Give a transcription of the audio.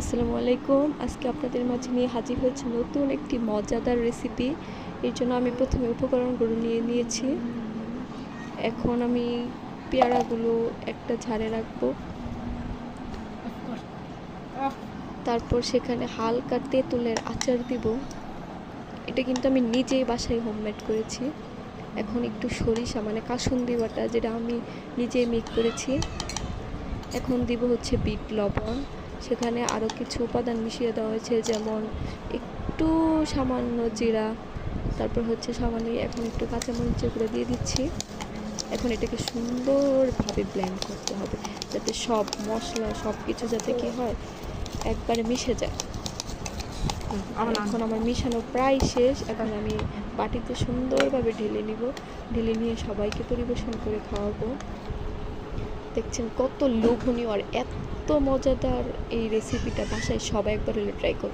আসসালামু আলাইকুম। আজকে আপনাদের মাঝে নিয়ে হাজির হয়েছে নতুন একটি মজাদার রেসিপি। এর জন্য আমি প্রথমে উপকরণগুলো নিয়ে নিয়েছি। এখন আমি পেয়ারাগুলো একটা ঝাড়ে রাখবো। তারপর সেখানে হালকা তেঁতুলের আচার দিব। এটা কিন্তু আমি নিজেই বাসায় হোমমেড করেছি। এখন একটু সরিষা মানে কাসুন্দি বাটা, যেটা আমি নিজেই মেক করেছি। এখন দিব হচ্ছে বিট লবণ। সেখানে আরও কিছু উপাদান মিশিয়ে দেওয়া হয়েছে, যেমন একটু সামান্য জিরা, তারপর হচ্ছে সামান্য এখন একটু কাঁচামরিচের গুঁড়ো দিয়ে দিচ্ছি। এখন এটাকে সুন্দরভাবে ব্লেন্ড করতে হবে, যাতে সব মশলা সব কিছু যাতে কি হয় একবারে মিশে যায়। এখন আমার মিশানো প্রায় শেষ। এখন আমি বাটিতে সুন্দরভাবে ঢেলে নিব। ঢেলে নিয়ে সবাইকে পরিবেশন করে খাওয়াবো। দেখছেন কত লোভনীয় আর এত মজাদার এই রেসিপিটা, বাসায় সবাই একবার হলে ট্রাই করুন।